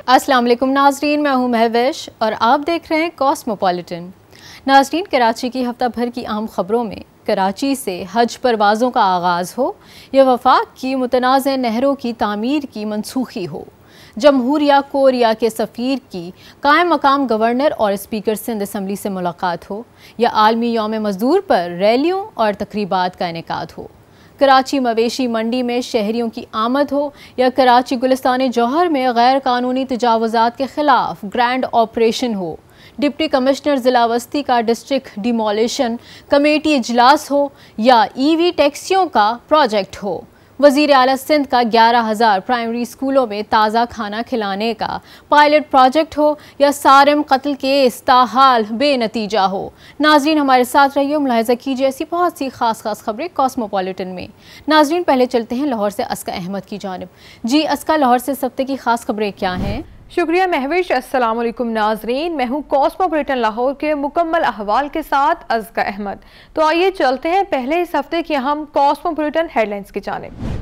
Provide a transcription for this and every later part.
अस्सलाम वालेकुम नाजरीन, मैं हूँ महविश और आप देख रहे हैं कॉस्मोपॉलिटन। नाजरीन, कराची की हफ्ता भर की अहम खबरों में कराची से हज परवाज़ों का आगाज़ हो या वफाक की मुतनाज़ नहरों की तामीर की मनसूखी हो, जमहूरिया कोरिया के सफ़ीर की कायम मकाम गवर्नर और स्पीकर सिंध असम्बली से मुलाकात हो या आलमी यौम मज़दूर पर रैलियों और तकरीबात का इनेकाद हो, कराची मवेशी मंडी में शहरियों की आमद हो या कराची गुलिस्तान जौहर में गैर कानूनी तजावुज़ात के ख़िलाफ़ ग्रैंड ऑपरेशन हो, डिप्टी कमिश्नर ज़िला वस्ती का डिस्ट्रिक्ट डिमोलिशन कमेटी इजलास हो या ईवी टैक्सियों का प्रोजेक्ट हो, वज़ीर आला सिंध का 11,000 प्राइमरी स्कूलों में ताज़ा खाना खिलाने का पायलट प्रोजेक्ट हो या सारिम कत्ल केस ताहाल बेनतीजा हो। नाजरीन, हमारे साथ रहिए, मुलाहिज़ा कीजिए ऐसी बहुत सी खास खबरें कॉस्मोपॉलिटन में। नाजरीन, पहले चलते हैं लाहौर से अस्का अहमद की जानिब। जी अस्का, लाहौर से इस हफ्ते की खास खबरें क्या हैं? शुक्रिया महविश। अस्सलाम वालेकुम नाजरीन, मैं हूँ कॉस्मोपॉलिटन लाहौर के मुकम्मल अहवाल के साथ अज़का अहमद। तो आइए चलते हैं पहले इस हफ्ते की अहम कॉस्मोपॉलिटन हेडलाइंस की जानिब।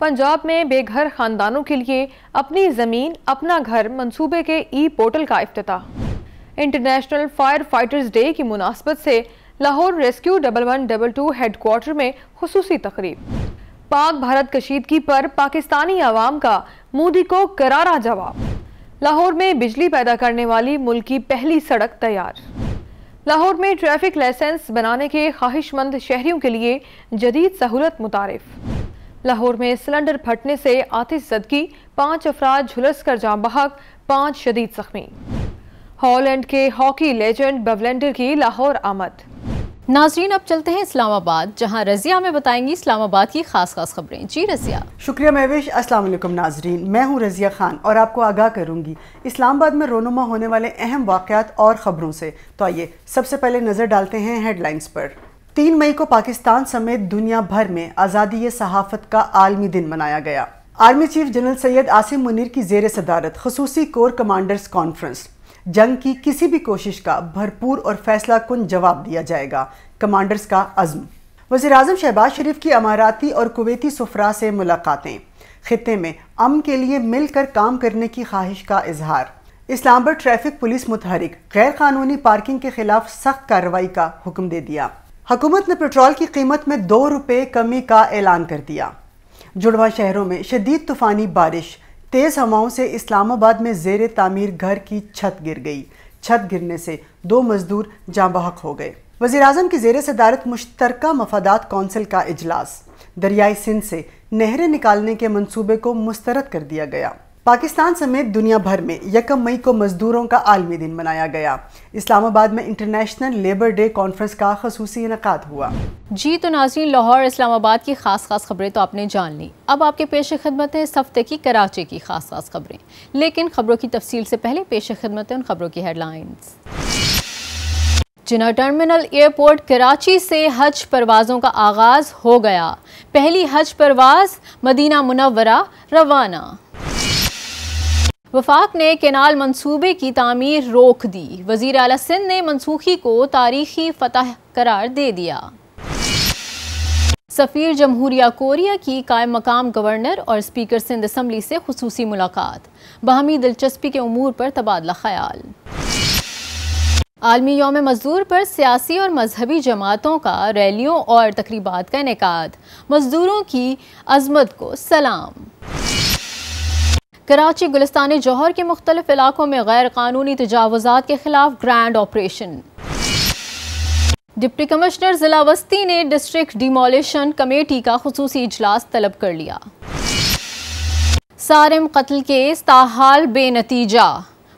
पंजाब में बेघर खानदानों के लिए अपनी ज़मीन अपना घर मंसूबे के ई पोर्टल का इफ्तिताह। इंटरनेशनल फायर फाइटर्स डे की मुनासबत से लाहौर रेस्क्यू 1112 हेडक्वार्टर में खुसूसी तकरीब। पाक भारत कशीदगी पर पाकिस्तानी अवाम का मोदी को करारा जवाब। लाहौर में बिजली पैदा करने वाली मुल्क की पहली सड़क तैयार। लाहौर में ट्रैफिक लाइसेंस बनाने के ख्वाहिशमंद शहरियों के लिए जदीद सहूलत मुतारिफ। लाहौर में सिलेंडर फटने से आतिशज़दगी, 5 अफराद झुलस कर जाँ बहक, 5 शदीद जख्मी। हॉलैंड के हॉकी लेजेंड बवलेंडर की लाहौर आमद। नाजरीन, अब चलते हैं इस्लामाबाद, जहां रज़िया में बताएंगी इस्लामाबाद की खास खबरें। जी रज़िया। शुक्रिया महविश। अस्सलाम वालेकुम नाजरीन, मैं हूं रज़िया खान और आपको आगाह करूंगी इस्लामाबाद में रोनुमा होने वाले अहम वाक़यात और ख़बरों से। तो आइए सबसे पहले नज़र डालते हैं हेडलाइंस पर। 3 मई को पाकिस्तान समेत दुनिया भर में आज़ादी सहाफ़त का आलमी दिन मनाया गया। Army chief general Syed Asim Munir की ज़ेर सदारत खसूसी कोर कमांडर्स कॉन्फ्रेंस। जंग की किसी भी कोशिश का भरपूर और फैसला कुन जवाब दिया जाएगा, कमांडर्स का अज़्म। वज़ीर आज़म शहबाज शरीफ की अमाराती और कुवैती सुफरा से मुलाकातें। खित्ते में अमन के लिए मिलकर काम करने की ख्वाहिश का इजहार। इस्लामाबाद ट्रैफिक पुलिस मुतहरिक, गैर कानूनी पार्किंग के खिलाफ सख्त कार्रवाई का हुक्म दे दिया। हुकूमत ने पेट्रोल की कीमत में 2 रुपये कमी का ऐलान कर दिया। जुड़वा शहरों में शदीद तूफ़ानी बारिश, तेज़ हवाओं से इस्लामाबाद में ज़ेर तामीर घर की छत गिर गई। छत गिरने से 2 मजदूर जाँ बहक हो गए। वज़ीर आज़म की ज़ेर सदारत मुश्तरका मफादात कौंसिल का इजलास। दरियाई सिंध से नहरें निकालने के मंसूबे को मुस्तरद कर दिया गया। पाकिस्तान समेत दुनिया भर में 1 मई को मजदूरों का आलमी दिन मनाया गया। इस्लामाबाद में इंटरनेशनल लेबर डे कॉन्फ्रेंस का खसूसी इनेकाद हुआ। जी तो नाज़रीन, लाहौर इस्लामाबाद की खास खबरें तो आपने जान ली। अब आपके पेश खिदमत है इस हफ्ते की कराची की खास खबरें, लेकिन खबरों की तफसील से पहले पेश खिदमत है उन खबरों की हेडलाइंस। जिन्ना टर्मिनल एयरपोर्ट कराची से हज परवाज़ों का आगाज़ हो गया। पहली हज परवाज़ मदीना मुनव्वरा रवाना। वफाक ने केनाल मंसूबे की तामीर रोक दी। वज़ीर आला सिंध ने मनसूखी को तारीखी फतह करार दे दिया। सफ़ीर जमहूरिया कोरिया की कायम मकाम गवर्नर और स्पीकर सिंध असम्बली से खुसूसी मुलाकात। बाहमी दिलचस्पी के उमूर पर तबादला ख्याल। आलमी यौम मज़दूर पर सियासी और मजहबी जमातों का रैलियों और तकरीबात का इनेकाद। मजदूरों की अज़मत को सलाम। कराची गुलिस्तान जौहर के मुख्तलिफ इलाकों में गैर कानूनी तजावुज़ात के खिलाफ ग्रैंड ऑपरेशन। डिप्टी कमिश्नर ज़िला वस्ती ने डिस्ट्रिक्ट डिमोलिशन कमेटी का खुसूसी इजलास तलब कर लिया। सारिम कत्ल केस ताहाल बेनतीजा,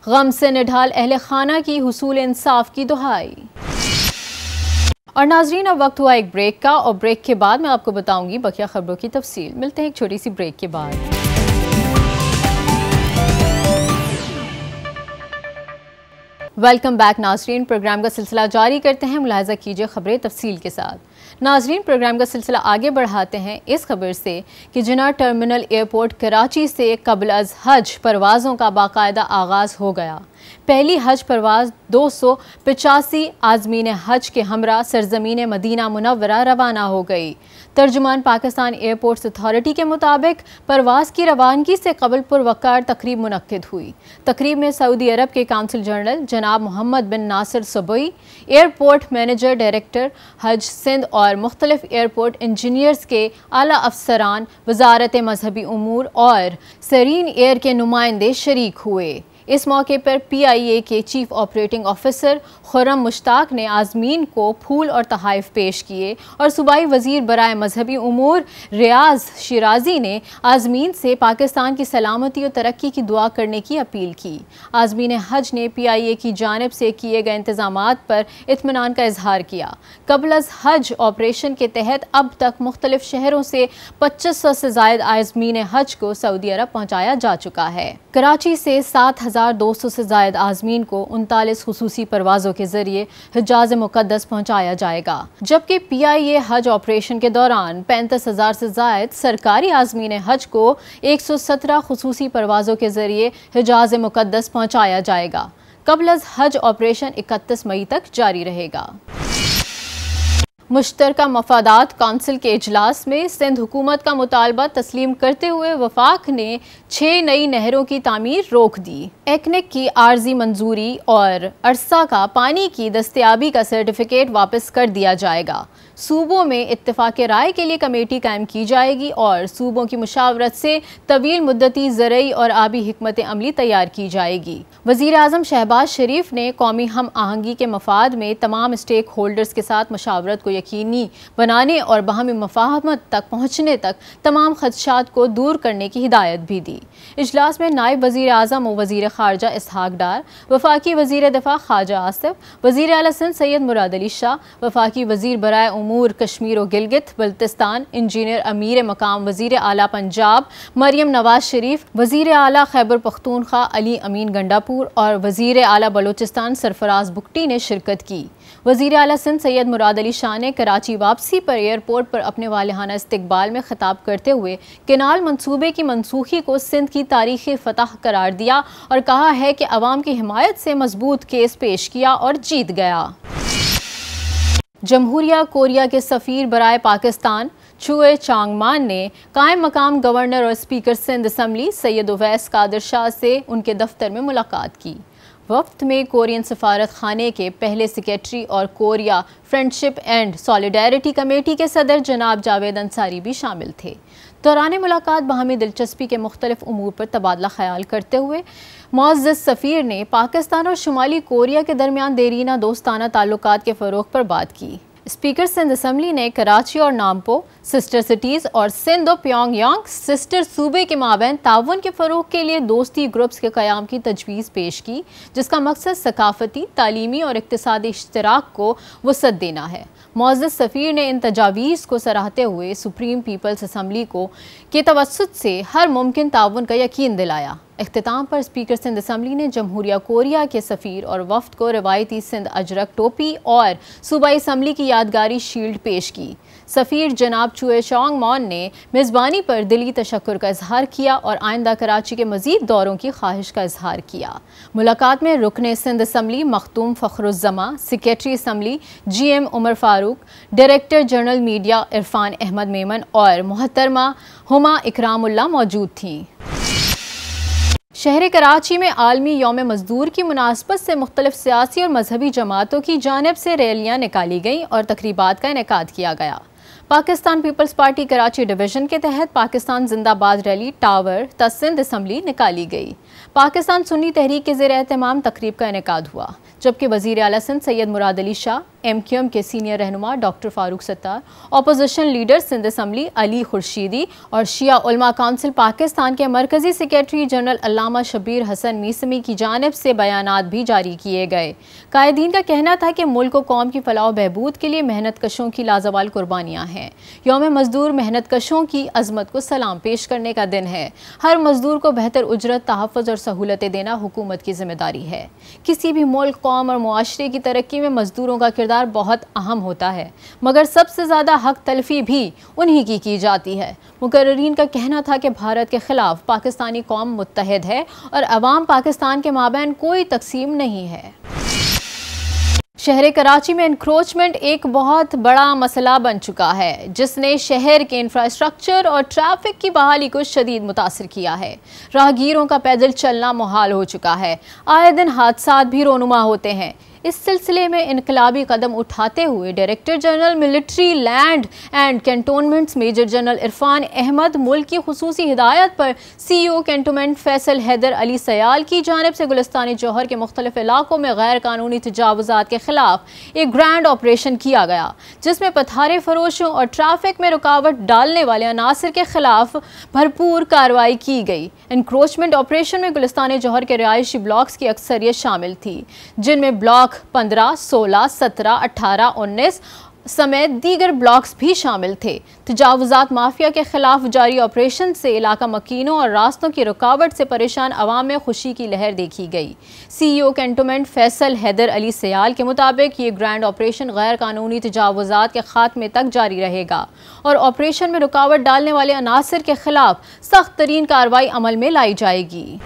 गम से निढाल अहले खाना की हुसूल इंसाफ की दुहाई। और नाजरीन, अब वक्त हुआ एक ब्रेक का, और ब्रेक के बाद मैं आपको बताऊंगी बकिया खबरों की तफसील। मिलते हैं एक छोटी सी ब्रेक के बाद। वेलकम बैक नाजरीन, प्रोग्राम का सिलसिला जारी करते हैं, मुलाहिज़ा कीजिए खबरें तफसील के साथ। नाजरीन, प्रोग्राम का सिलसिला आगे बढ़ाते हैं इस खबर से कि जिन्ना टर्मिनल एयरपोर्ट कराची से कबल अज़ हज परवाज़ों का बाकायदा आगाज़ हो गया। पहली हज परवाज़ 285 आज़मीन हज के हमरा सरजमीन मदीना मुनव्वरा रवाना हो गई। तर्जुमान पाकिस्तान एयरपोर्ट्स अथॉरिटी के मुताबिक परवाज़ की रवानगी से कबल पुरवकार तकरीब मुनक्किद हुई। तकरीब में सऊदी अरब के काउंसिल जनरल जनाब मोहम्मद बिन नासिर सबई, एयरपोर्ट मैनेजर डायरेक्टर हज सिंध और मुख्तलिफ एयरपोर्ट इंजीनियर्स के आला अफसरान, वजारत मजहबी उमूर और सरीन एयर के नुमाइंदे शरीक हुए। इस मौके पर PIA के chief operating officer Khurram Mushtaq ने आज़मीन को फूल और तहाइफ पेश किए और सूबाई वज़ीर बराए मजहबी उमूर रियाज शिराजी ने आज़मीन से पाकिस्तान की सलामती और तरक्की की दुआ करने की अपील की। आज़मीन हज ने PIA की जानिब से किए गए इंतज़ामात पर इत्मीनान का इजहार किया। कबल अज़ हज ऑपरेशन के तहत अब तक मुख्तलिफ शहरों से 2500 से ज़ायद आज़मीन हज को सऊदी अरब पहुँचाया जा चुका है। कराची से 7200 से ज़ायद आज़मीन को 39 खुसूसी परवाज़ों के ज़रिए हिजाज़ मुक़द्दस पहुँचाया जाएगा, जबकि PIA हज ऑपरेशन के दौरान 35,000 से ज़ायद सरकारी आज़मीन हज को 117 खुसूसी परवाज़ों के ज़रिए हिजाज़ मुक़द्दस पहुँचाया जाएगा। कबल अज़ हज ऑपरेशन 31 मई तक जारी रहेगा। मुश्तरका मफादात काउंसिल के इजलास में सिंध हुकूमत का मुतालबा तस्लीम करते हुए वफाक ने 6 नई नहरों की तामीर रोक दी। एक्नेक की आर्जी मंजूरी और अरसा का पानी की दस्तयाबी का सर्टिफिकेट वापस कर दिया जाएगा। सूबों में इत्तेफाक राय के लिए कमेटी कायम की जाएगी और सूबों की मुशावरत से तवील मुद्दती ज़रई और आबी हिकमत अमली तैयार की जाएगी। वज़ीर आज़म शहबाज शरीफ ने कौमी हम आहंगी के मफाद में तमाम स्टेक होल्डर्स के साथ मशावरत को यकीनी बनाने और बाहमी मफाहमत तक पहुँचने तक तमाम खदशात को दूर करने की हिदायत भी दी। इजलास में नायब वज़ीर आज़म और वज़ीर ख़ारजा इसहाक डार, वफाकी वज़ीर दिफ़ा ख्वाजा आसिफ, वज़ीर आला सिंध सैयद मुराद अली शाह, वफाकी वज़ीर बराए उमूर कश्मीर और गिलगित बल्तिस्तान इंजीनियर अमीर मकाम वज़ीर आला पंजाब मरियम नवाज शरीफ, वज़ीर आला खैबर पख्तूनख्वा अली अमीन गंडापुर और वज़ीर आला बलोचिस्तान सरफराज बुगटी ने शिरकत की। वज़ीर आला सिंध सैयद मुराद अली शाह ने कराची वापसी पर एयरपोर्ट पर अपने वालिहाना इस्तकबाल में खिताब करते हुए केनाल मंसूबे की मनसूखी को सिंध की तारीख़ी फतह करार दिया और कहा है कि अवाम की हिमायत से मजबूत केस पेश किया और जीत गया। जमहूरिया कोरिया के सफ़ीर बराए पाकिस्तान चुए चांगमान ने कायम मकाम गवर्नर और स्पीकर सिंध असम्बली सैयद उवैस कादिर शाह से उनके दफ्तर में मुलाकात की। वफ्त में कोरियन सफारत खाने के पहले सेक्रेटरी और Korea friendship and solidarity committee के सदर जनाब जावेद अंसारी भी शामिल थे। दौरान मुलाकात बाहमी दिलचस्पी के मुख्तलिफ उमूर पर तबादला ख्याल करते हुए मुअज़्ज़ज़ सफ़ीर ने पाकिस्तान और शुमाली कोरिया के दरमियान देरीना दोस्ताना ताल्लुकात के फ़रोग़ पर बात की। स्पीकर सिंध असम्बली ने कराची और नामपो सिस्टर सिटीज़ और सिंध और प्योंगयांग सिस्टर सूबे के माबैन ताउन के फ़रोग़ के लिए दोस्ती ग्रुप्स के क़याम की तजवीज़ पेश की, जिसका मकसद सकाफ़ती, तालीमी और इक़्तिसादी इश्तराक को वसअत देना है। मुअज़्ज़ज़ सफ़ीर ने इन तजावीज़ को सराहते हुए सुप्रीम पीपल्स असम्बली को के तवस्सुत से हर मुमकिन ताउन का यकीन दिलाया। इख्तिताम पर स्पीकर सिंध असम्बली ने जमहूरिया कोरिया के सफ़ीर और वफ्द को रवायती सिंध अजरक टोपी और सूबाई असम्बली की यादगारी शील्ड पेश की। सफ़ीर जनाब चुए चांग मॉन ने मेज़बानी पर दिली तशक्कुर का इजहार किया और आइंदा कराची के मज़ीद दौरों की ख्वाहिश का इजहार किया। मुलाकात में रुकने Sindh assembly Makhdoom Fakhruzzaman, secretary assembly GM Umar Farooq, director general media Irfan Ahmed Memon और मोहतरमा हुमा इकरामुल्लाह मौजूद थीं। शहर कराची में आलमी यौम मज़दूर की मुनासबत से मुख्तलिफ सियासी और मजहबी जमातों की जानिब से रैलियाँ निकाली गईं और तकरीबात का इनेकाद किया गया। पाकिस्तान पीपल्स पार्टी कराची डिवीज़न के तहत पाकिस्तान जिंदाबाद रैली टावर ता सिंध असम्बली निकाली गई। पाकिस्तान सुन्नी तहरीक के ज़ेर एहतमाम तकरीब का इनेकाद हुआ, जबकि वज़ीर आला सिंध सैयद मुराद अली शाह, MQM के सीनियर रहनुमा doctor Farooq Sattar, opposition leader Sindh assembly Ali Khurshidi और शिया उलमा काउंसिल पाकिस्तान के मरकज़ी सेक्रेटरी जनरल अल्लामा शबीर हसन मीसमी की जानिब से बयानात भी जारी किए गए। कायदीन का कहना था कि मुल्क व कौम की फलाह बहबूद के लिए मेहनत कशों की लाजवाल कुर्बानियाँ हैं। यौम मज़दूर मेहनत कशों की अज़मत को सलाम पेश करने का दिन है। हर मज़दूर को बेहतर उजरत, तहफ़्फ़ुज़ और सहूलतें देना हुकूमत की जिम्मेदारी है। किसी भी मुल्क, कौम और मुआशरे की तरक्की में मज़दूरों का किरदार बहुत अहम होता है, मगर सबसे ज़्यादा हक तलफी भी उन्हीं की जाती है। मुकर्रीरीन का कहना था कि भारत के ख़िलाफ़ पाकिस्तानी कौम मुत्तहिद है और अवाम पाकिस्तान के माबैन कोई तकसीम नहीं है। शहर कराची में एनक्रोचमेंट एक बहुत बड़ा मसला बन चुका है, जिसने शहर के इंफ्रास्ट्रक्चर और ट्रैफिक की बहाली को शदीद मुतासिर किया है। राहगीरों का पैदल चलना मुहाल हो चुका है। आए दिन हादसात भी रोनुमा होते हैं। इस सिलसिले में इनकलाबी कदम उठाते हुए director general military land and cantonments major general Irfan Ahmed मुल्क की खुसूसी हिदायत पर CEO कैंटोनमेंट फैसल हैदर अली सयाल की जानिब से गुलिस्तान जौहर के मुख्तलिफ इलाकों में गैर कानूनी तजावुज़ात के खिलाफ एक ग्रैंड ऑपरेशन किया गया, जिसमें पथारे फरोशों और ट्रैफिक में रुकावट डालने वाले अनासर के खिलाफ भरपूर कार्रवाई की गई। एनक्रोचमेंट ऑपरेशन में गुलिस्तान जौहर के रिहायशी ब्लॉक्स की अक्सरियत शामिल थी, जिनमें ब्लॉक 15, 16, 17, 18, 19 समेत दीगर ब्लॉक्स भी शामिल थे। तजावुज़ात माफिया के खिलाफ जारी ऑपरेशन से इलाका मकीनों और रास्तों की रुकावट से परेशान अवाम में खुशी की लहर देखी गई। CEO कैंटोनमेंट फैसल हैदर अली सयाल के मुताबिक ये ग्रैंड ऑपरेशन गैर कानूनी तजावुज़ात के खात्मे तक जारी रहेगा और ऑपरेशन में रुकावट डालने वाले अनासर के खिलाफ सख्त तरीन कार्रवाई अमल में लाई जाएगी।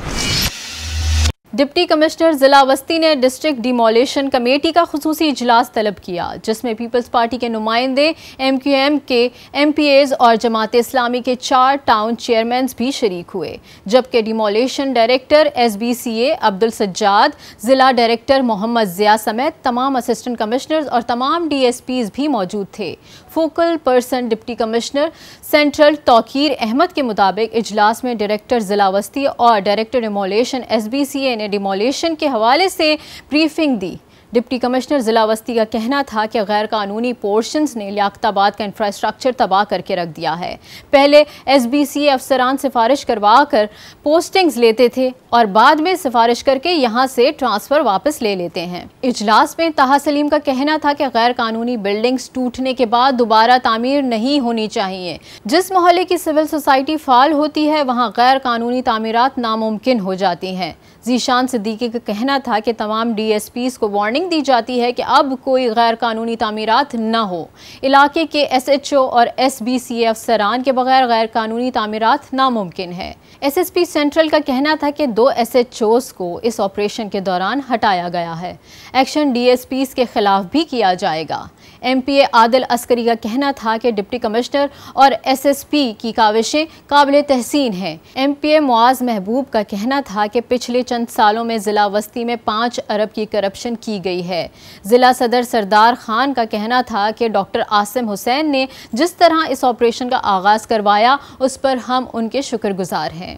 डिप्टी कमिश्नर जिला वस्ती ने डिस्ट्रिक्ट डिमोलिशन कमेटी का खुसूसी इजलास तलब किया, जिसमें पीपल्स पार्टी के नुमाइंदे, MQM के MPAs और जमात इस्लामी के 4 टाउन चेयरमैन भी शरीक हुए, जबकि demolition director SBCA Abdul Sajjad, जिला डायरेक्टर मोहम्मद ज़िया समेत तमाम असिस्टेंट कमिश्नर्स और तमाम DSPs भी मौजूद थे। Focal person deputy commissioner central Tauqeer Ahmed के मुताबिक इजलास में डायरेक्टर जिला वस्ती और डायरेक्टर डिमोलिशन SBCA ने डिमोलिशन के हवाले से ब्रीफिंग दी। डिप्टी कमिश्नर जिला वस्ती का कहना था कि गैर कानूनी पोर्शंस ने लियाकताबाद का इंफ्रास्ट्रक्चर तबाह करके रख दिया है। पहले SBCA अफसरान सिफारिश करवा कर पोस्टिंग्स लेते थे और बाद में सिफारिश करके यहाँ से ट्रांसफ़र वापस ले लेते हैं। इजलास में ताहा सलीम का कहना था कि गैर कानूनी बिल्डिंग्स टूटने के बाद दोबारा तामीर नहीं होनी चाहिए। जिस मोहल्ले की सिविल सोसाइटी फाल होती है, वहाँ गैर कानूनी तामीरात नामुमकिन हो जाती हैं। जीशान सिद्दीकी का कहना था कि तमाम DSPs को वार्निंग दी जाती है कि अब कोई गैर कानूनी तामीरात न हो। इलाके के SHO और SBCA अफसरान के बगैर गैर कानूनी तामीरात नामुमकिन है। SSP सेंट्रल का कहना था कि 2 SHOs को इस ऑपरेशन के दौरान हटाया गया है। एक्शन DSPs के खिलाफ भी किया जाएगा। MPA आदिल अस्करी का कहना था कि डिप्टी कमिश्नर और SSP की काविशें काबिल तहसीन हैं। MPA मुआज महबूब का कहना था कि पिछले चंद सालों में ज़िला वस्ती में 5 अरब की करप्शन की गई है। ज़िला सदर सरदार खान का कहना था कि डॉक्टर आसिम हुसैन ने जिस तरह इस ऑपरेशन का आगाज़ करवाया, उस पर हम उनके शुक्रगुजार हैं।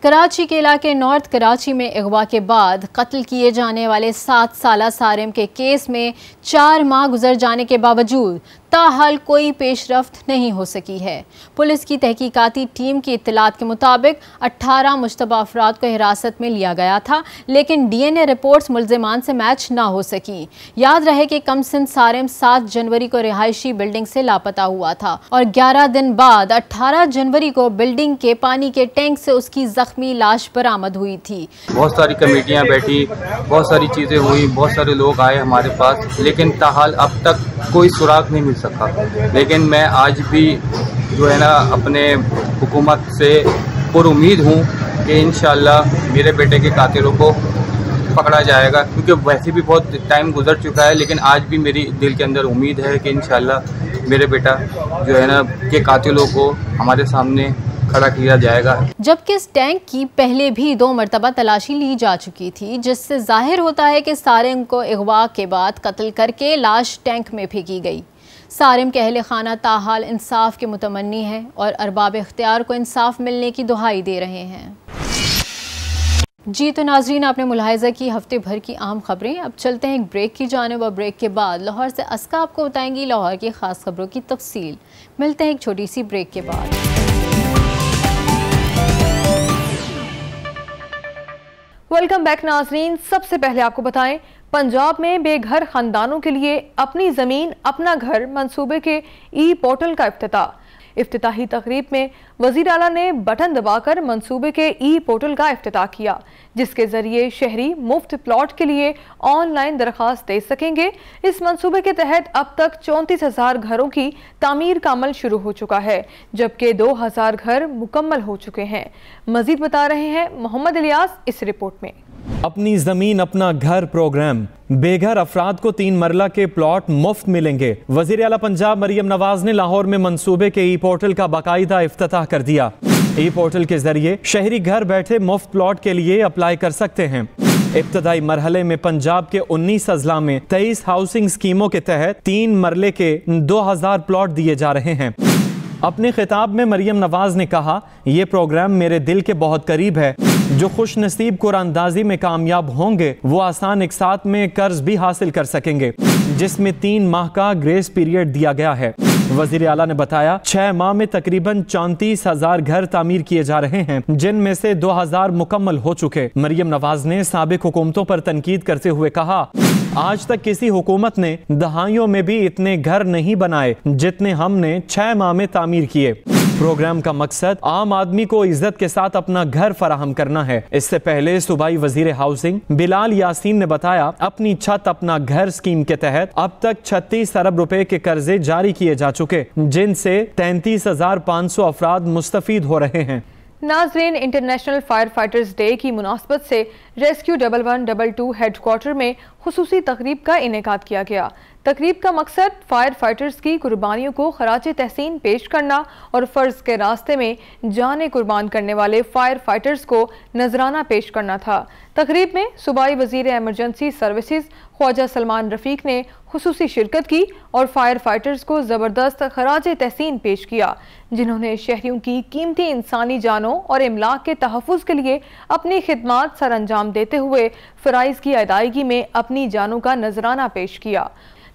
कराची के इलाके नॉर्थ कराची में अगवा के बाद कत्ल किए जाने वाले 7 साला सारिम के केस में 4 माह गुजर जाने के बावजूद ताहाल कोई पेशरफ्त नहीं हो सकी है। पुलिस की तहकीकाती टीम की इत्तलात के मुताबिक 18 मुश्तबा अफराद को हिरासत में लिया गया था, लेकिन DNA रिपोर्ट्स मुल्जिमान से मैच ना हो सकी। याद रहे कि कमसिन सारिम 7 जनवरी को रिहायशी बिल्डिंग से लापता हुआ था और 11 दिन बाद 18 जनवरी को बिल्डिंग के पानी के टैंक से उसकी जख्मी लाश बरामद हुई थी। बहुत सारी कमेटियाँ बैठी, बहुत सारी चीज़ें हुई, बहुत सारे लोग आए हमारे पास, लेकिन ताहाल अब तक कोई सुराग नहीं मिल सका। लेकिन मैं आज भी जो है ना अपने हुकूमत से पुरुमीद हूँ कि इंशाअल्लाह मेरे बेटे के कातिलों को पकड़ा जाएगा, क्योंकि वैसे भी बहुत टाइम गुजर चुका है, लेकिन आज भी मेरी दिल के अंदर उम्मीद है कि इंशाअल्लाह मेरे बेटा जो है ना के कातिलों को हमारे सामने खड़ा किया जाएगा। जबकि इस टैंक की पहले भी 2 मरतबा तलाशी ली जा चुकी थी, जिससे जाहिर होता है कि सारिम को अगवा के बाद कत्ल करके लाश टैंक में फेंकी गई। सारिम के अहले खाना ताहाल इंसाफ के मुतमन्नी हैं और अरबाब इख्तियार को इंसाफ मिलने की दुहाई दे रहे हैं। जी तो नाजरीन, आपने मुलाहिजा की हफ्ते भर की अहम खबरें। अब चलते हैं एक ब्रेक की जानिब और ब्रेक के बाद लाहौर से अस्का आपको बताएंगी लाहौर की खास खबरों की तफसील। मिलते हैं एक छोटी सी ब्रेक के बाद। वेलकम बैक नाजरीन। सबसे पहले आपको बताएं, पंजाब में बेघर खानदानों के लिए अपनी ज़मीन अपना घर मंसूबे के पोर्टल का इफ्तिताही तकरीब में वज़ीर आला ने बटन दबाकर मंसूबे के पोर्टल का इफ्तिताह किया, जिसके ज़रिए शहरी मुफ्त प्लॉट के लिए ऑनलाइन दरख्वास्त दे सकेंगे। इस मंसूबे के तहत अब तक 34,000 घरों की तामीर का अमल शुरू हो चुका है, जबकि 2,000 घर मुकम्मल हो चुके हैं। मज़ीद बता रहे हैं मोहम्मद इलियास इस रिपोर्ट में। अपनी जमीन अपना घर प्रोग्राम, बेघर अफराद को 3 मरला के प्लॉट मुफ्त मिलेंगे। वजीर आला पंजाब मरियम नवाज ने लाहौर में मंसूबे के ई पोर्टल का बाकायदा इफ्तिताह कर दिया। ई पोर्टल के जरिए शहरी घर बैठे मुफ्त प्लॉट के लिए अप्लाई कर सकते हैं। इब्तदाई मरहले में पंजाब के 19 अजला में 23 हाउसिंग स्कीमों के तहत 3 मरले के 2000 प्लॉट दिए जा रहे हैं। अपने खिताब में मरियम नवाज ने कहा, ये प्रोग्राम मेरे दिल के बहुत करीब है। जो खुश नसीब कुरानदाजी में कामयाब होंगे वो आसान एक साथ में कर्ज भी हासिल कर सकेंगे, जिसमें 3 माह का ग्रेस पीरियड दिया गया है। वजीर आला ने बताया 6 माह में तकरीबन 34,000 घर तामीर किए जा रहे हैं, जिनमें से 2000 मुकम्मल हो चुके। मरियम नवाज ने साबिक हुकूमतों पर तनकीद करते हुए कहा, आज तक किसी हुकूमत ने दहाइयों में भी इतने घर नहीं बनाए जितने हमने 6 माह में तामीर किए। प्रोग्राम का मकसद आम आदमी को इज्जत के साथ अपना घर फराहम करना है। इससे पहले सूबाई वजीर हाउसिंग बिलाल यासीन ने बताया, अपनी छत अपना घर स्कीम के तहत अब तक 36 अरब रुपए के कर्जे जारी किए जा चुके, जिनसे 33,500 अफराद मुस्तफीद हो रहे हैं। नाज़रीन, इंटरनेशनल फायर फाइटर्स डे की मुनासबत से रेस्क्यू 1112 हेडक्वार्टर में खुसूसी तकरीब का इनेकाद किया गया। तकरीब का मकसद फायर फाइटर्स की कुर्बानियों को खराज तहसीन पेश करना और फ़र्ज के रास्ते में जानें कुर्बान करने वाले फायर फाइटर्स को नजराना पेश करना था। तकरीब में सूबाई वजीर एमरजेंसी सर्विसेज ख्वाजा सलमान रफीक ने खुसूसी शिरकत की और फायर फाइटर्स को ज़बरदस्त खराज तहसीन पेश किया, जिन्होंने शहरियों की कीमती इंसानी जानों और इमलाक के तहफ़्फ़ुज़ के लिए अपनी खिदमात सर अंजाम देते हुए फ़राइज़ की अदायगी में अपनी जानों का नजराना पेश किया।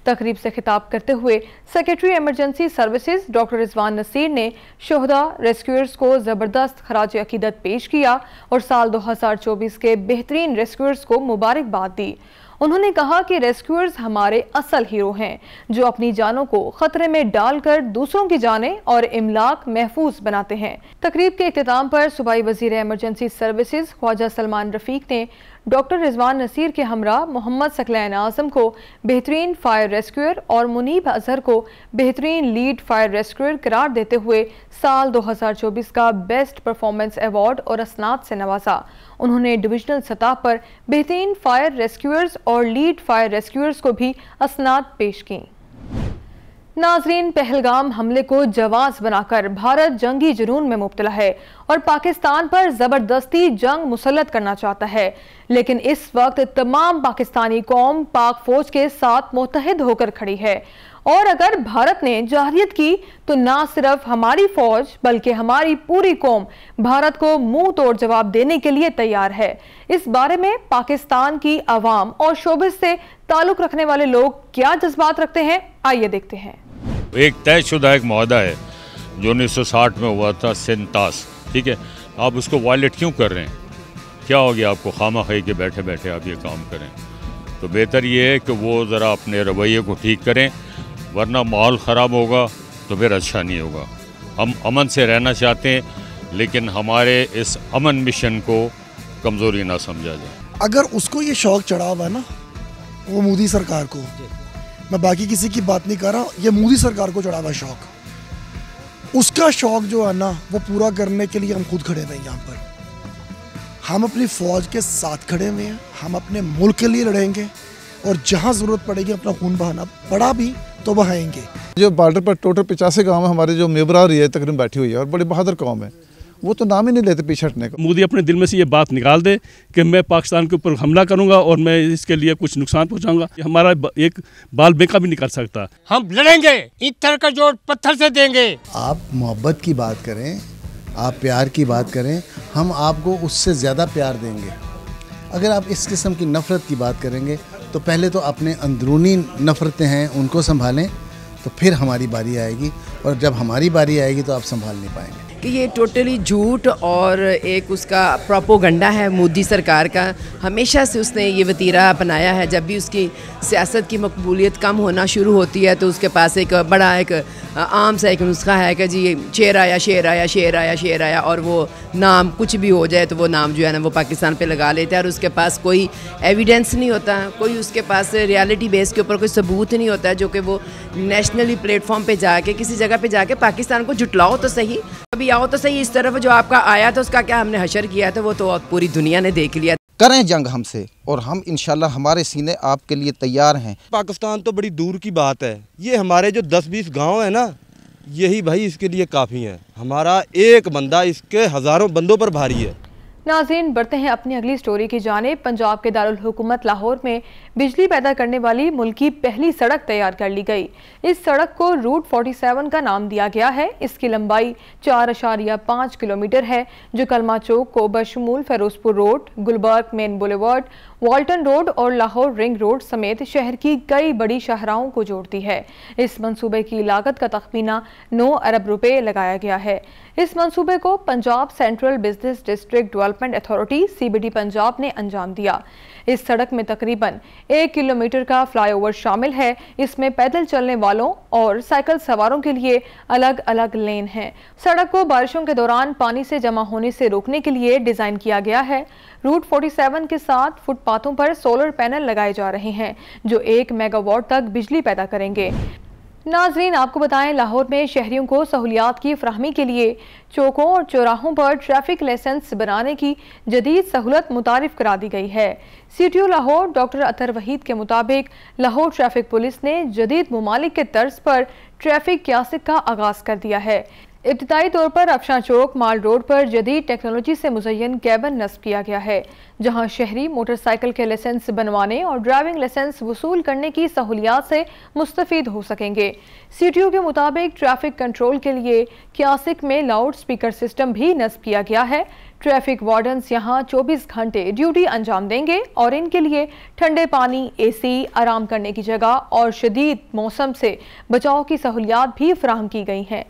तकरीब से खिताब करते हुए secretary emergency services doctor Rizwan Naseer ने शोहदा रेस्क्यूअर्स को ज़बरदस्त खराज अकीदत पेश किया और साल 2024 के बेहतरीन रेस्क्यूअर्स को मुबारकबाद दी। उन्होंने कहा कि रेस्क्यूअर्स हमारे असल हीरो हैं, जो अपनी जानों को खतरे में डालकर दूसरों की जानें और इमलाक महफूज बनाते हैं। तकरीब के इख्तिताम पर सूबाई वजीर एमरजेंसी सर्विसेज ख्वाजा सलमान रफीक ने डॉक्टर रिजवान नसीर के हमरा मोहम्मद सकलैन आजम को बेहतरीन फायर रेस्क्यूअर और मुनीब अजहर को बेहतरीन लीड फायर रेस्क्यूअर करार देते हुए साल 2024 का बेस्ट परफॉर्मेंस अवार्ड और असनाद से नवाजा। उन्होंने डिविजनल सतह पर बेहतरीन फायर रेस्क्यूअर्स और लीड फायर रेस्क्यूअर्स को भी असनाद पेश की। नाजरीन, पहलगाम हमले को जवाज बनाकर भारत जंगी जुनून में मुब्तला है और पाकिस्तान पर जबरदस्ती जंग मुसल्लत करना चाहता है, लेकिन इस वक्त तमाम पाकिस्तानी कौम पाक फौज के साथ मुत्तहिद होकर खड़ी है और अगर भारत ने जाहिरियत की तो ना सिर्फ हमारी फौज बल्कि हमारी पूरी कौम भारत को मुंह तोड़ जवाब देने के लिए तैयार है। इस बारे में पाकिस्तान की आवाम और शोबिस से ताल्लुक रखने वाले लोग क्या जज्बात रखते हैं, आइए देखते हैं। एक तयशुदा एक मुआहदा है जो 1960 में हुआ था, सिंतास, ठीक है। आप उसको वायलेट क्यों कर रहे हैं? क्या हो गया आपको? खामा खाई के बैठे बैठे आप ये काम करें, तो बेहतर ये है कि वो ज़रा अपने रवैये को ठीक करें, वरना माहौल ख़राब होगा तो फिर अच्छा नहीं होगा। हम अमन से रहना चाहते हैं, लेकिन हमारे इस अमन मिशन को कमज़ोरी ना समझा जाए। अगर उसको ये शौक़ चढ़ा हुआ है ना, वो मोदी सरकार को, मैं बाकी किसी की बात नहीं कर रहा, ये मोदी सरकार को चढ़ा हुआ शौक़, उसका शौक़ जो है ना वो पूरा करने के लिए हम खुद खड़े हुए हैं। यहाँ पर हम अपनी फ़ौज के साथ खड़े हुए हैं, हम अपने मुल्क के लिए लड़ेंगे और जहाँ ज़रूरत पड़ेगी अपना खून बहाना पड़ा भी तो बहाएंगे। जो बॉर्डर पर टोटल 85 गाँव है हमारे, जो मेबरा और ये तकरीबन बैठी हुई है और बड़ी बहादुर कौम है, वो तो नाम ही नहीं लेते पीछे हटने का। मोदी अपने दिल में से ये बात निकाल दे कि मैं पाकिस्तान के ऊपर हमला करूंगा और मैं इसके लिए कुछ नुकसान पहुंचाऊंगा, हमारा एक बाल बेका भी नहीं कर सकता। हम लड़ेंगे, ईंट का जोड़ पत्थर से देंगे। आप मोहब्बत की बात करें, आप प्यार की बात करें, हम आपको उससे ज़्यादा प्यार देंगे। अगर आप इस किस्म की नफ़रत की बात करेंगे तो पहले तो अपने अंदरूनी नफ़रतें हैं उनको संभालें, तो फिर हमारी बारी आएगी, और जब हमारी बारी आएगी तो आप संभाल नहीं पाएंगे। कि ये टोटली झूठ और एक उसका प्रोपोगंडा है मोदी सरकार का। हमेशा से उसने ये वतीरा अपनाया है, जब भी उसकी सियासत की मकबूलियत कम होना शुरू होती है तो उसके पास एक बड़ा एक आम सा एक नुस्खा है कि जी शेर आया शेर आया शेर आया शेर आया, और वो नाम कुछ भी हो जाए तो वो नाम जो है ना वो पाकिस्तान पे लगा लेता है और उसके पास कोई एविडेंस नहीं होता, कोई उसके पास रियलिटी बेस के ऊपर कोई सबूत नहीं होता है जो कि वो नेशनली प्लेटफॉर्म पे जाके किसी जगह पे जाके पाकिस्तान को जुटलाओ तो सही, अभी आओ तो सही। इस तरफ जो आपका आया था उसका क्या हमने हशर किया था वो तो पूरी दुनिया ने देख लिया। करें जंग हमसे, और हम इंशाल्लाह हमारे सीने आपके लिए तैयार हैं। पाकिस्तान तो बड़ी दूर की बात है, ये हमारे जो 10-20 गांव है ना, यही भाई इसके लिए काफ़ी है। हमारा एक बंदा इसके हज़ारों बंदों पर भारी है। नाज़रीन, बढ़ते हैं अपनी अगली स्टोरी की जानिब। पंजाब के दारुल हुकूमत लाहौर में बिजली पैदा करने वाली मुल्क की पहली सड़क तैयार कर ली गई। इस सड़क को रूट 47 का नाम दिया गया है। इसकी लंबाई 4.5 किलोमीटर है, जो कलमा चौक को बशमूल Ferozepur road, Gulberg main boulevard, Walton road और लाहौर रिंग रोड समेत शहर की कई बड़ी शाहराहों को जोड़ती है। इस मंसूबे की लागत का तखमीना 9 अरब रुपए लगाया गया है। इस मंसूबे को Punjab central business district development authority CBD Punjab ने अंजाम दिया। इस सड़क में तकरीबन 1 किलोमीटर का फ्लाईओवर शामिल है। इसमें पैदल चलने वालों और साइकिल सवारों के लिए अलग अलग लेन हैं। सड़क को बारिशों के दौरान पानी से जमा होने से रोकने के लिए डिजाइन किया गया है। रूट 47 के साथ फुटपाथों पर सोलर पैनल लगाए जा रहे हैं, जो 1 मेगावाट तक बिजली पैदा करेंगे। नाजरीन, आपको बताएं, लाहौर में शहरियों को सहूलियात की फ्राहमी के लिए चौकों और चौराहों पर ट्रैफिक लाइसेंस बनाने की जदीद सहूलत मुतारिफ करा दी गई है। CTO लाहौर डॉक्टर अतर वहीद के मुताबिक लाहौर ट्रैफिक पुलिस ने जदीद मुमालिक के तर्ज पर ट्रैफिक क्यासिक का आगाज कर दिया है। इब्तिदाई तौर पर अफशां चौक माल रोड पर जदीद टेक्नोलॉजी से मुज़य्यन कैबिन नस्ब किया गया है, जहां शहरी मोटरसाइकिल के लाइसेंस बनवाने और ड्राइविंग लाइसेंस वसूल करने की सहूलियात से मुस्तफीद हो सकेंगे। CTO के मुताबिक ट्रैफिक कंट्रोल के लिए क्यासिक में लाउड स्पीकर सिस्टम भी नस्ब किया गया है। ट्रैफिक वार्डन्स यहां 24 घंटे ड्यूटी अंजाम देंगे और इनके लिए ठंडे पानी, AC, आराम करने की जगह और शदीद मौसम से बचाव की सहूलियात भी फराहम की गई हैं।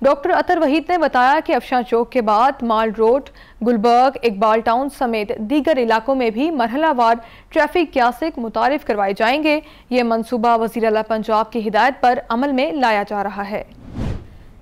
डॉक्टर अतर वहीद ने बताया कि अफशां चौक के बाद माल रोड, गुलबर्ग, इकबाल टाउन समेत दीगर इलाकों में भी मरहलावार ट्रैफिक क्यासिक मुतारिफ करवाए जाएंगे। ये मंसूबा वज़ीर आला पंजाब की हिदायत पर अमल में लाया जा रहा है।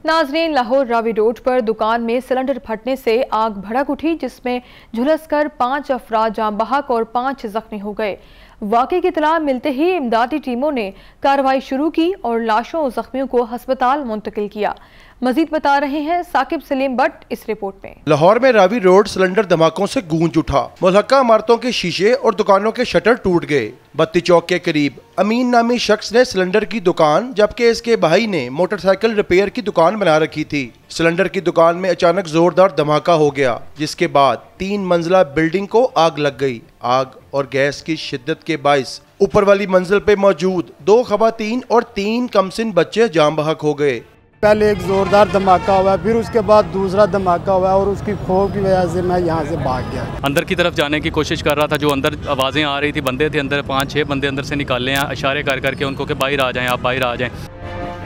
नाजरीन, लाहौर रावी रोड पर दुकान में सिलेंडर फटने से आग भड़क उठी, जिसमें झुलसकर 5 अफराद जाँ बहक और 5 जख्मी हो गए। वाक़े की इत्तला मिलते ही इमदादी टीमों ने कार्रवाई शुरू की और लाशों और जख्मियों को अस्पताल मुंतकिल किया। मजीद बता रहे हैं साकिब सलीम भट्ट इस रिपोर्ट में। लाहौर में रावी रोड सिलेंडर धमाकों से गूंज उठा। मुल्हका इमारतों के शीशे और दुकानों के शटर टूट गए। बत्ती चौक के करीब अमीन नामी शख्स ने सिलेंडर की दुकान, जबकि इसके भाई ने मोटरसाइकिल रिपेयर की दुकान बना रखी थी। सिलेंडर की दुकान में अचानक जोरदार धमाका हो गया, जिसके बाद 3 मंजिला बिल्डिंग को आग लग गई। आग और गैस की शिद्दत के बाइस ऊपर वाली मंजिल पे मौजूद 2 खवातीन और 3 कमसिन बच्चे जाम बहक हो गए। पहले एक जोरदार धमाका हुआ, फिर उसके बाद दूसरा धमाका हुआ और उसकी खौफ की वजह से मैं यहाँ से भाग गया। अंदर की तरफ जाने की कोशिश कर रहा था, जो अंदर आवाज़ें आ रही थी, बंदे थे अंदर, 5-6 बंदे अंदर से निकाले हैं, इशारे कर करके उनको कि बाहर आ जाएं, आप बाहर आ जाएं।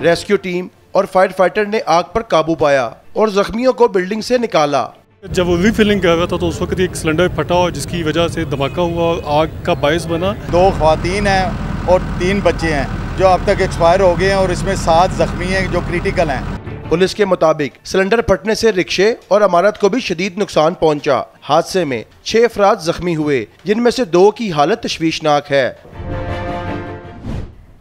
रेस्क्यू टीम और फायर फाइटर ने आग पर काबू पाया और जख्मियों को बिल्डिंग से निकाला। जब वो रीफिलिंग कर रहा था तो उस वक्त एक सिलेंडर फटा और जिसकी वजह से धमाका हुआ और आग का बायस बना। 2 ख़वातीन हैं और 3 बच्चे हैं जो अब तक एक्सपायर हो गए हैं और इसमें 7 जख्मी हैं जो क्रिटिकल हैं। पुलिस के मुताबिक सिलेंडर फटने से रिक्शे और इमारत को भी शदीद नुकसान पहुंचा। हादसे में 6 अफराद जख्मी हुए, जिनमें से 2 की हालत तशवीशनाक है।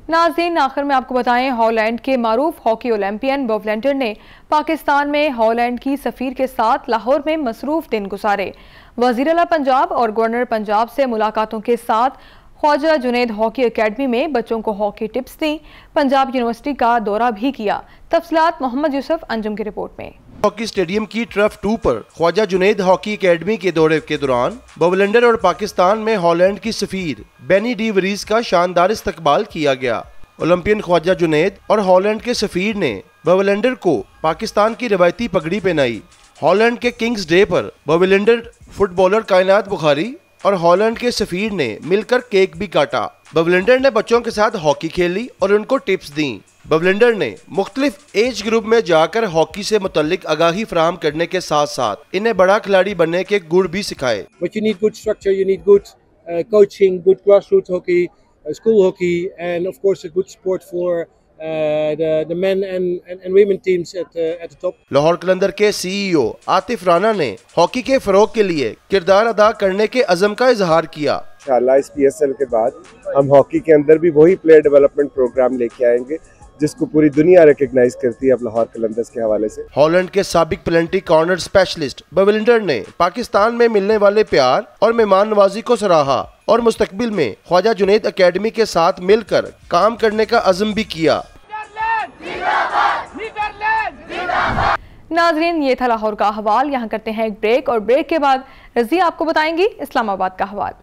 नाज़रीन, आखिर में आपको बताएं, हॉलैंड के मारूफ हॉकी ओलंपियन बब वेलेंटर ने पाकिस्तान में हॉलैंड की सफ़ीर के साथ लाहौर में मसरूफ दिन गुजारे। वज़ीर आला पंजाब और गवर्नर पंजाब से मुलाकातों के साथ ख्वाजा जुनैद हॉकी एकेडमी में बच्चों को हॉकी टिप्स दी। पंजाब यूनिवर्सिटी का दौरा भी किया। तफसीलात मोहम्मद यूसुफ अंजुम की रिपोर्ट में। हॉकी स्टेडियम की टर्फ 2 पर ख्वाजा जुनैद हॉकी एकेडमी के दौरे के दौरान बब वेलेंटर और पाकिस्तान में हॉलैंड की सफीर बेनी डी वरीज का शानदार इस्तकबाल किया गया। ओलंपियन ख्वाजा जुनैद और हॉलैंड के सफीर ने बब वेलेंटर को पाकिस्तान की रवायती पगड़ी पहनाई। हॉलैंड के किंग्स डे पर बब वेलेंटर, फुटबॉलर कायनात बुखारी और हॉलैंड के सफीर ने मिलकर केक भी काटा। बब वेलेंटर ने बच्चों के साथ हॉकी खेली और उनको टिप्स दी। बब वेलेंटर ने मुख्तलिफ एज ग्रुप में जाकर हॉकी से मुतल्लिक आगाही फराहम करने के साथ साथ इन्हें बड़ा खिलाड़ी बनने के गुर भी सिखाए। But you need good structure, you need good coaching, good grassroots hockey, school hockey, and of course a good sport for the men and women teams at the top. Lahore कलंदर के CEO आतिफ राना ने हॉकी के फरोग के लिए किरदार अदा करने के अज़म का इजहार किया। इंशाअल्लाह इस PSL के बाद हम हॉकी के अंदर भी वही प्लेयर डेवलपमेंट प्रोग्राम लेके आएंगे जिसको पूरी दुनिया रिकग्नाइज करती है अब लाहौर कलंदर्स के हवाले से। हॉलैंड के साबिक पेनल्टी कॉर्नर स्पेशलिस्ट बविलंडर ने पाकिस्तान में मिलने वाले प्यार और मेहमान नवाजी को सराहा और मुस्तकबिल में ख्वाजा जुनैद एकेडमी के साथ मिलकर काम करने का अज़्म भी किया। नाज़रीन, ये था लाहौर का अहवाल। यहाँ करते हैं एक ब्रेक और ब्रेक के बाद रज़िया आपको बताएंगी इस्लामाबाद का अहवाल।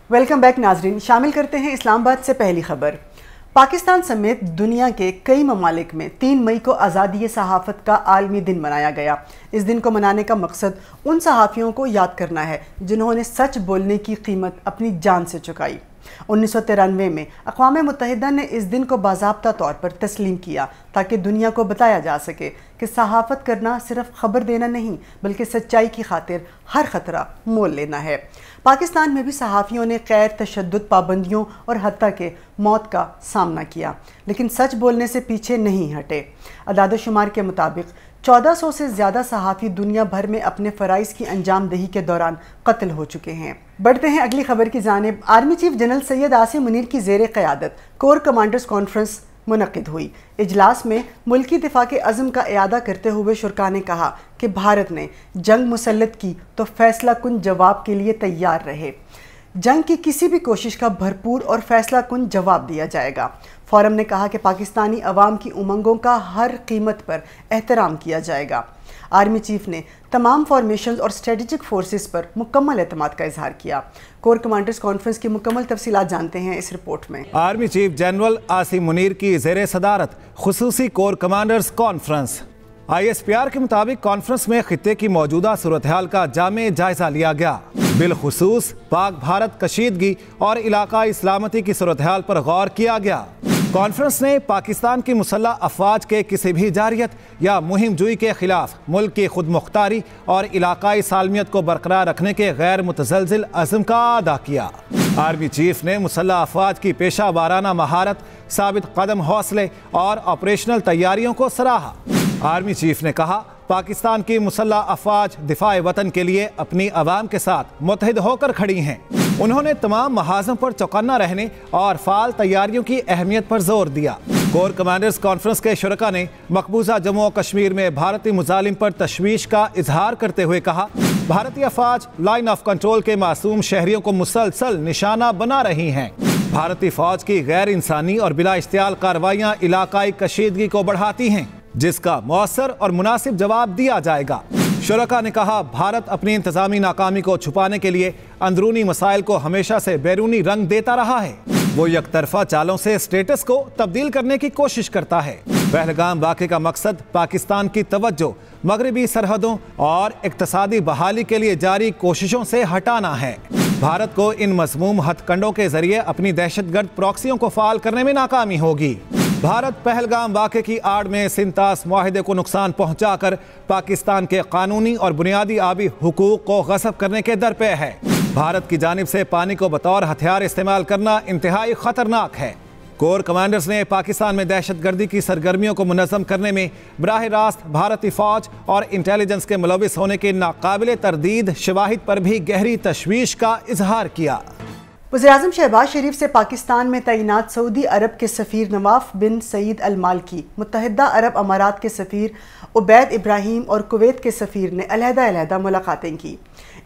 वेलकम बैक नाजरीन। शामिल करते हैं इस्लामाबाद से पहली खबर। पाकिस्तान समेत दुनिया के कई ममालिक में 3 मई को आज़ादी सहाफ़त का आलमी दिन मनाया गया। इस दिन को मनाने का मकसद उन सहाफ़ियों को याद करना है जिन्होंने सच बोलने की कीमत अपनी जान से चुकाई। 1993 में अक़वाम मुत्तहिदा ने इस दिन को बाज़ाब्ता तौर पर तस्लीम किया ताकि दुनिया को बताया जा सके कि सहाफ़त करना सिर्फ खबर देना नहीं बल्कि सच्चाई की खातिर हर ख़तरा मोल लेना है। पाकिस्तान में भी सहाफ़ियों ने ग़ैर तशद्दुद पाबंदियों और हत्ता के मौत का सामना किया, लेकिन सच बोलने से पीछे नहीं हटे। अदाद-ओ-शुमार के मुताबिक 1400 से ज़्यादा सहाफ़ी दुनिया भर में अपने फ़राइज़ की अंजाम दही के दौरान कत्ल हो चुके हैं। बढ़ते हैं अगली खबर की जानिब। Army chief general Syed Asim Munir की ज़ेर क़यादत कोर कमांडर्स कॉन्फ्रेंस मुनक़िद हुई। इजलास में मुल्की दिफा के अज़्म का इयादा करते हुए शुरा ने कहा कि भारत ने जंग मुसल्लत की तो फैसला कुन जवाब के लिए तैयार रहे। जंग की किसी भी कोशिश का भरपूर और फैसला कुन जवाब दिया जाएगा। फोरम ने कहा कि पाकिस्तानी अवाम की उमंगों का हर कीमत पर एहतराम किया जाएगा। आर्मी चीफ ने तमाम फॉर्मेशन और स्ट्रेटेजिक फोर्सेस पर मुकम्मल एतमाद का इजहार किया। कोर कमांडर्स कॉन्फ्रेंस की मुकम्मल तफसीलात जानते हैं इस रिपोर्ट में। Army chief general Asim Munir की ज़ेर सदारत खुसूसी कोर कमांडर्स कॉन्फ्रेंस। ISPR के मुताबिक कॉन्फ्रेंस में खित्ते की मौजूदा सूरत हाल का जामे जायजा लिया गया। बिलखुसूस पाक भारत कशीदगी और इलाकाई सलामती की सूरत हाल पर गौर किया गया। कॉन्फ्रेंस ने पाकिस्तान की मुसल्लह अफवाज के किसी भी जारियत या मुहिम जुई के खिलाफ मुल्क की खुद मुख्तारी और इलाकाई सालमियत को बरकरार रखने के गैर मुतज़लज़िल अज़्म का अदा किया। आर्मी चीफ ने मुसल्लह अफवाज की पेशा वाराना महारत, साबित कदम हौसले और ऑपरेशनल तैयारियों को सराहा। आर्मी चीफ ने कहा, पाकिस्तान की मुसल्लह अफवाज दिफाए वतन के लिए अपनी अवाम के साथ मुत्तहिद होकर खड़ी हैं। उन्होंने तमाम महाजों पर चौकन्ना रहने और फाल तैयारियों की अहमियत पर जोर दिया। कोर कमांडर्स कॉन्फ्रेंस के शुरका ने मकबूजा जम्मू और कश्मीर में भारतीय मुजालिम पर तशवीश का इजहार करते हुए कहा, भारतीय अफवाज लाइन ऑफ कंट्रोल के मासूम शहरियों को मुसलसल निशाना बना रही हैं। भारतीय फौज की गैर इंसानी और बिला इश्तियाल कार्रवाइयाँ इलाकाई कशीदगी को बढ़ाती हैं, जिसका मौसर और मुनासिब जवाब दिया जाएगा। शुरका ने कहा, भारत अपनी इंतजामी नाकामी को छुपाने के लिए अंदरूनी मसाइल को हमेशा से बैरूनी रंग देता रहा है। वो यकतरफा चालों से स्टेटस को तब्दील करने की कोशिश करता है। पहलगाम वाक़े का मकसद पाकिस्तान की तवज्जो मगरबी सरहदों और इक्तसादी बहाली के लिए जारी कोशिशों से हटाना है। भारत को इन मज़मूम हथकंडों के जरिए अपनी दहशतगर्द प्रॉक्सियों को फाल करने में नाकामी होगी। भारत पहलगाम वाक़े की आड़ में सिंतास मुआहिदे को नुकसान पहुंचाकर पाकिस्तान के कानूनी और बुनियादी आबी हुकूक को गस्ब करने के दर पे है। भारत की जानिब से पानी को बतौर हथियार इस्तेमाल करना इंतहाई खतरनाक है। कोर कमांडर्स ने पाकिस्तान में दहशतगर्दी की सरगर्मियों को मुनज़्ज़म करने में बराह रास्त भारतीय फौज और इंटेलिजेंस के मुलविस होने के नाकाबिले तरदीद शवाहिद पर भी गहरी तशवीश का इजहार किया। वज़ीर-ए-आज़म शहबाज शरीफ से पाकिस्तान में तैनात सऊदी अरब के सफ़ीर नवाफ बिन सईद अल मालकी, मुत्तहिदा अरब अमारात के सफ़ीर उबैद इब्राहिम और कुवैत के सफ़ीर ने अलहदा मुलाकातें की।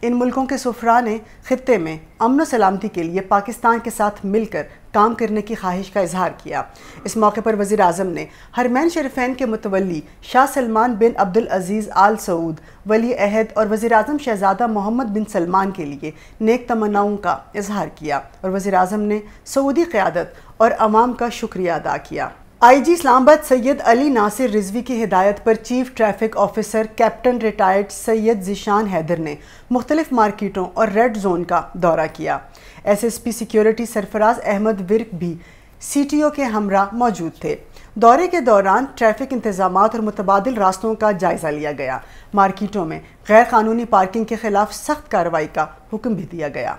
इन मुल्कों के सुफरा ने खित्ते में अमन व सलामती के लिए पाकिस्तान के साथ मिलकर काम करने की ख्वाहिश का इजहार किया। इस मौके पर वज़ीर आज़म ने हरमैन शरीफैन के मुतवल्ली शाह सलमान बिन अब्दुल अजीज़ आल सऊद वली अहद और वज़ीर आज़म शहज़ादा मोहम्मद बिन सलमान के लिए नेक तमन्नाओं का इजहार किया और वज़ीर आज़म ने सऊदी क़यादत और अवाम का शुक्रिया अदा किया। IG इस्लामाबाद सैयद अली नासिर रिजवी की हिदायत पर chief traffic officer captain retired Syed Zeeshan Haider ने मुख्तलिफ मार्केटों और रेड जोन का दौरा किया। SSP सिक्योरिटी सरफराज अहमद विर्क भी CTO के हमरा मौजूद थे। दौरे के दौरान ट्रैफिक इंतजामात और मुतबादिल रास्तों का जायजा लिया गया। मार्केटों में गैर कानूनी पार्किंग के खिलाफ सख्त कार्रवाई का हुक्म भी दिया गया।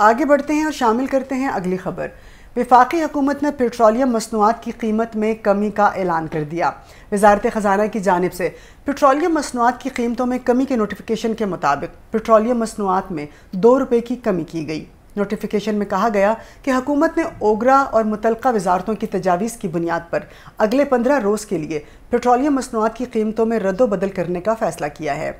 आगे बढ़ते हैं और शामिल करते हैं अगली खबर। वफाकी हुकूमत ने पेट्रोलियम मसनूआत की कीमत में कमी का ऐलान कर दिया। वज़ारत ख़ज़ाना की जानिब से पेट्रोलियम मसनूआत की कीमतों में कमी के नोटिफिकेशन के मुताबिक पेट्रोलियम मसनूआत में 2 रुपये की कमी की गई। नोटिफिकेशन में कहा गया कि हुकूमत ने ओगरा और मुतलका वजारतों की तजावीज़ की बुनियाद पर अगले 15 रोज़ के लिए पेट्रोलियम मसनूआत की कीमतों में रद्दोबदल करने का फैसला किया है।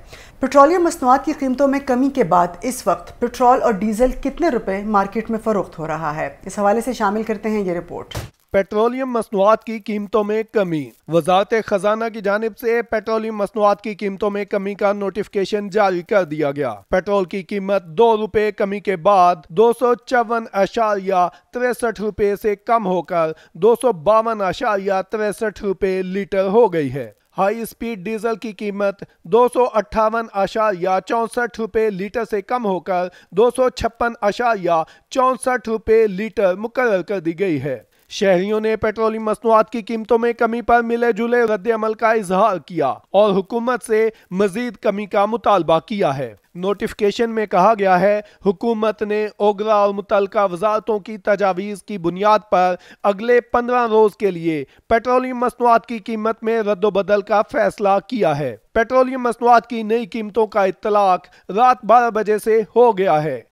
पेट्रोलियम मसनूआत की कीमतों में कमी के बाद इस वक्त पेट्रोल और डीजल कितने रुपए मार्केट में फरोख्त हो रहा है, इस हवाले से शामिल करते हैं ये रिपोर्ट। पेट्रोलियम मसनूआत की कीमतों में कमी। वजारत खजाना की जानिब से पेट्रोलियम मसनूआत की कीमतों में कमी का नोटिफिकेशन जारी कर दिया गया। पेट्रोल की कीमत 2 रुपए कमी के बाद 254.63 रुपए से कम होकर 252.63 रुपए लीटर हो गई है। हाई स्पीड डीजल की कीमत 258.64 रुपए लीटर से कम होकर 256.64 रुपए लीटर मुकर्रर कर दी गई है। शहरियों ने पेट्रोलियम मसनूआत की कीमतों में कमी पर मिले जुले रद्द अमल का इजहार किया और हुकूमत से मजीद कमी का मुतालबा किया है। नोटिफिकेशन में कहा गया है, हुकूमत ने ओगरा और मुतलका वजारतों की तजावीज़ की बुनियाद पर अगले 15 रोज के लिए पेट्रोलियम मसनूआत की कीमत में रद्दोबदल का फैसला किया है। पेट्रोलियम मसनूआत की नई कीमतों का इत्तलाक रात 12 बजे से हो गया है।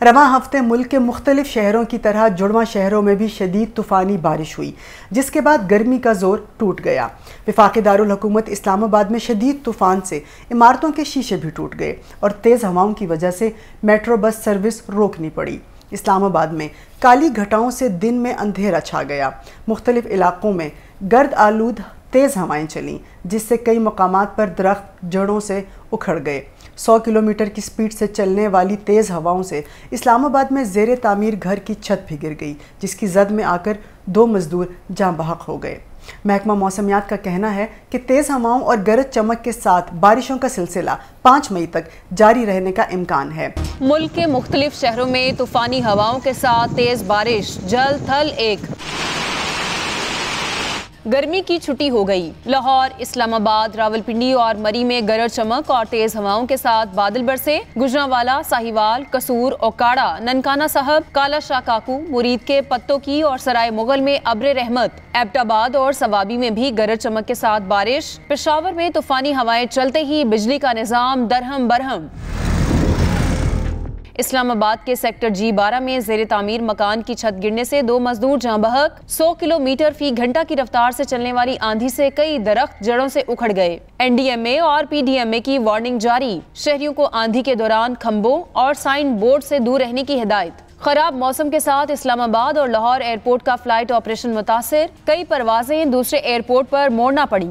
रवां हफ्ते मुल्क के मुख्तलिफ शहरों की तरह जुड़वां शहरों में भी शदीद तूफ़ानी बारिश हुई, जिसके बाद गर्मी का जोर टूट गया। वफाकी दारुल हुकूमत इस्लामाबाद में शदीद तूफ़ान से इमारतों के शीशे भी टूट गए और तेज़ हवाओं की वजह से मेट्रो बस सर्विस रोकनी पड़ी। इस्लामाबाद में काली घटाओं से दिन में अंधेरा छा गया। मुख्तलिफ इलाकों में गर्द आलूद तेज़ हवाएं चलीं, जिससे कई मकामात पर दरख्त जड़ों से उखड़ गए। 100 किलोमीटर की स्पीड से चलने वाली तेज़ हवाओं से इस्लामाबाद में ज़ेर तामीर घर की छत भी गिर गई, जिसकी जद में आकर 2 मजदूर जाँ बहक हो गए। महकमा मौसमियात का कहना है कि तेज़ हवाओं और गरज चमक के साथ बारिशों का सिलसिला 5 मई तक जारी रहने का इम्कान है। मुल्क के मुख्तलिफ शहरों में तूफ़ानी हवाओं के साथ तेज़ बारिश, जल थल एक। गर्मी की छुट्टी हो गई। लाहौर, इस्लामाबाद, रावलपिंडी और मरी में गरज चमक और तेज हवाओं के साथ बादल बरसे। गुजरांवाला, साहिवाल, कसूर, ओकाड़ा, ननकाना साहब, काला शाह काकू, मुरीद के पत्तों की और सराय मुगल में अब्र रहमत। एबटाबाद और सवाबी में भी गरज चमक के साथ बारिश। पेशावर में तूफानी हवाएं चलते ही बिजली का निजाम दरहम बरहम। इस्लामाबाद के सेक्टर G12 में ज़ेर तामीर मकान की छत गिरने से 2 मजदूर जाँ बहक। 100 किलोमीटर फी घंटा की रफ्तार से चलने वाली आंधी से कई दरख्त जड़ों से उखड़ गए। NDMA और PDMA की वार्निंग जारी। शहरियों को आंधी के दौरान खंभों और साइन बोर्ड से दूर रहने की हिदायत। खराब मौसम के साथ इस्लामाबाद और लाहौर एयरपोर्ट का फ्लाइट ऑपरेशन मुतासिर। कई परवाजें दूसरे एयरपोर्ट पर मोड़ना पड़ी।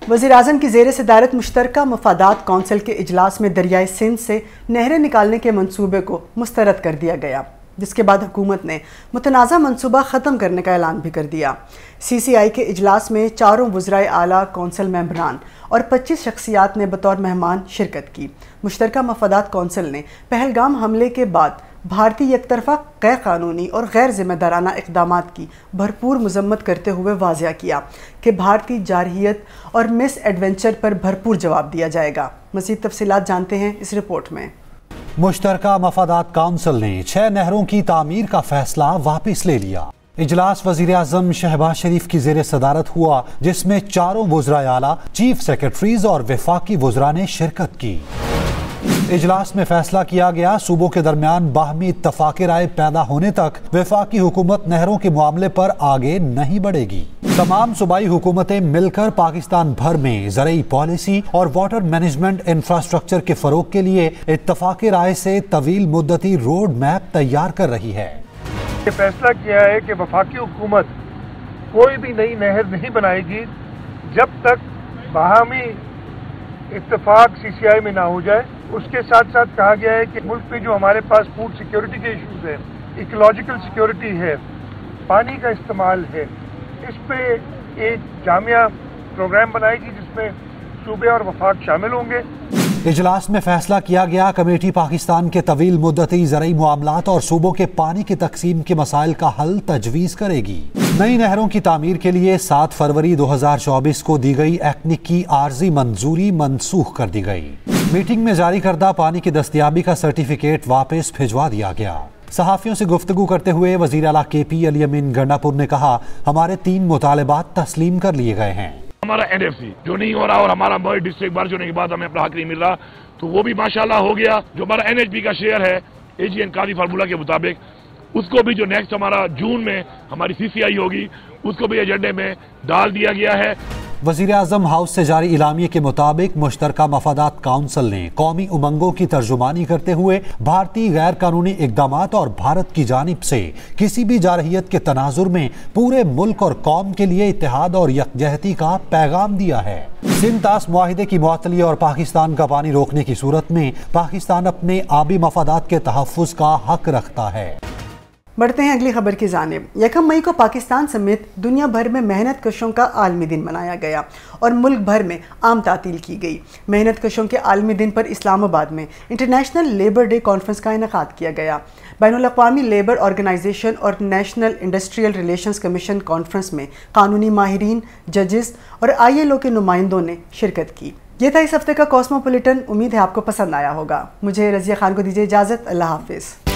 वज़ीर-ए-आज़म की ज़ेर सदारत मुश्तरका मफादात कौंसिल के इजलास में दरियाए सिंध से नहरें निकालने के मंसूबे को मुस्तरद कर दिया गया, जिसके बाद हुकूमत ने मुतनाज़ा मंसूबा ख़त्म करने का ऐलान भी कर दिया। CCI के इजलास में 4 वज़राए आला कौंसिल मेंबरान और 25 शख्सियात ने बतौर मेहमान शिरकत की। मुश्तरका मफादात कौंसिल ने पहलगाम हमले के बाद भारतीय एकतरफा गैर कानूनी और गैर जिम्मेदाराना इक़दामात की भरपूर मजम्मत करते हुए वाज़िया किया कि भारतीय जारहियत और मिस एडवेंचर पर भरपूर जवाब दिया जाएगा। मज़ीद तफसीलात जानते हैं इस रिपोर्ट में। मुश्तरका मफादात काउंसिल ने 6 नहरों की तामीर का फैसला वापस ले लिया। इजलास वज़ीर-ए-आज़म शहबाज शरीफ की ज़ेर सदारत हुआ, जिसमें 4 वज़राए आला, चीफ सेक्रेटरीज और वफाकी वज़रा ने शिरकत की। इजलास में फैसला किया गया, सूबों के दरमियान बाहमी इत्तफाक राय पैदा होने तक वफाकी हुकूमत नहरों के मामले पर आगे नहीं बढ़ेगी। तमाम सूबाई हुकूमतें मिलकर पाकिस्तान भर में ज़रूरी पॉलिसी और वाटर मैनेजमेंट इंफ्रास्ट्रक्चर के फरोग के लिए इत्तफाक राय से तवील मुद्दती रोड मैप तैयार कर रही है। ये फैसला किया है कि वफाकी हुकूमत कोई भी नई नहर नहीं बनाएगी जब तक बाहमी इत्तेफाक CCI में ना हो जाए। उसके साथ साथ कहा गया है कि मुल्क में जो हमारे पास फूड सिक्योरिटी के इश्यूज हैं, इकोलॉजिकल सिक्योरिटी है, पानी का इस्तेमाल है, इस पे एक जामिया प्रोग्राम बनाएगी जिसमें सूबे और वफाक शामिल होंगे। इजलास में फैसला किया गया, कमेटी पाकिस्तान के तवील मुद्दती ज़रूरी मामलात और सूबों के पानी की तकसीम के मसाइल का हल तजवीज़ करेगी। नई नहरों की तामीर के लिए 7 फरवरी 2024 को दी गई एक्निक की आर्जी मंजूरी मनसूख कर दी गई। मीटिंग में जारी करदा पानी की दस्तयाबी का सर्टिफिकेट वापस भिजवा दिया गया। सहाफ़ियों से गुफ्तगू करते हुए वज़ीर आला KP अली अमीन गंडापुर ने कहा, हमारे 3 मुतालबात तस्लीम कर लिए गए हैं। हमारा NFC जो नहीं हो रहा और हमारा डिस्ट्रिक्ट बारिश होने के बाद हमें अपना हक नहीं मिल रहा, तो वो भी माशाल्लाह हो गया। जो हमारा NHB का शेयर है AGN काजी फार्मूला के मुताबिक, उसको भी जो नेक्स्ट हमारा जून में हमारी CCI होगी उसको भी एजेंडे में डाल दिया गया है। वज़ीर-ए-आज़म हाउस से जारी इलामिये के मुताबिक मुश्तरका मफादात काउंसिल ने कौमी उमंगों की तर्जुमानी करते हुए भारतीय गैर कानूनी इकदामात और भारत की जानिब से किसी भी जारहियत के तनाजुर में पूरे मुल्क और कौम के लिए इत्तेहाद और यकजहती का पैगाम दिया है। सिंध-तास मुआहिदे की मुअत्तली और पाकिस्तान का पानी रोकने की सूरत में पाकिस्तान अपने आबी मफादात के तहफ़्फ़ुज़ का हक रखता है। बढ़ते हैं अगली खबर की जानिब। 1 मई को पाकिस्तान समेत दुनिया भर में मेहनत कशों का आलमी दिन मनाया गया और मुल्क भर में आम तातील की गई। मेहनत कशों के आलमी दिन पर इस्लामाबाद में इंटरनेशनल लेबर डे कॉन्फ्रेंस का इनेकाद किया गया। बैनुल अक़वामी लेबर ऑर्गेनाइजेशन और national industrial relations commission conference में कानूनी माहिरीन, जजेस और ILO के नुमाइंदों ने शिरकत की। ये था इस हफ्ते का कॉस्मोपॉलिटन। उम्मीद है आपको पसंद आया होगा। मुझे रज़िया खान को दीजिए इजाज़त। अल्लाह हाफिज़।